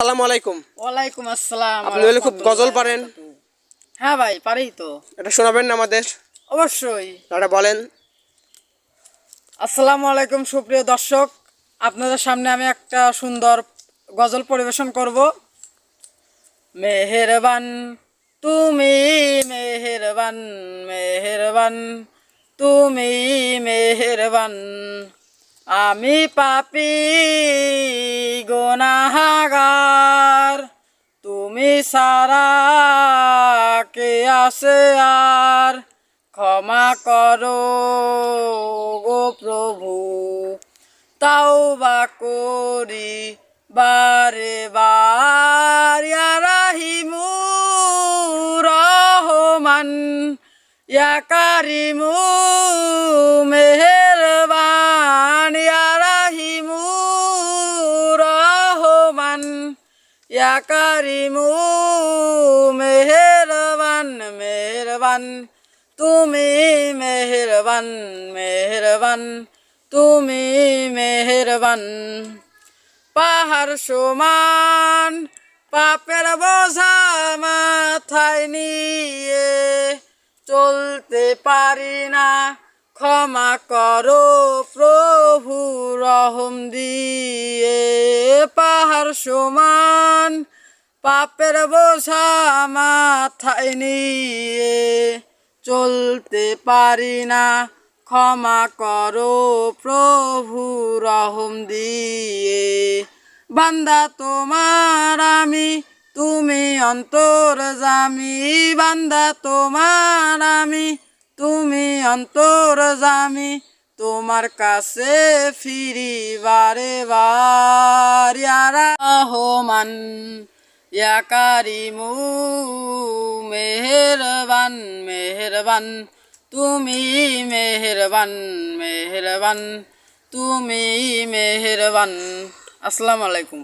আসসালামু আলাইকুম। ওয়ালাইকুম আসসালাম। আপনি বলে খুব গজল পারেন। হ্যাঁ ভাই, পারি তো। এটা শোনাবেন না আমাদের? অবশ্যই। এটা বলেন। আসসালামু আলাইকুম সুপ্রিয় দর্শক, আপনাদের সামনে আমি একটা সুন্দর গজল পরিবেশন করব। মেহেরবান তুমি, মেহেরবান, মেহেরবান তুমি, মেহেরবান। আমি পাপী গুনাহগার, তুমি সারা কে আছে আর। ক্ষমা করো গো প্রভু, তাওবা করি বারে বার। ইয়া রাহিমু রহমান, ইয়া কারিমু মেহেরবান। ইয়া রাহিমু রহমান, ইয়া কারিমু মেহেরবান, মেহেরবান তুমি, মেহেরবান, মেহেরবান তুমি, মেহেরবান। পাহাড় সমান পাপের বোঝা মাথায় নিয়ে চলতে পারি না, ক্ষমা করো প্রভু রহম দিয়ে। পাহাড় সমান পাপের বোঝা মাথায় নিয়ে চলতে পারি না, ক্ষমা করো প্রভু রহম দিয়ে। বান্দা তোমার আমি, তুমি অন্তর্যামী। বান্দা তোমার আমি, তুমি অন্তর্যামী। তোমার কাছে ফিরি বারে বার। ইয়া রহমান, ইয়া কারিমু মেহেরবান, মেহেরবান তুমি, মেহেরবান, মেহেরবান তুমি, মেহেরবান। আসসালামু আলাইকুম।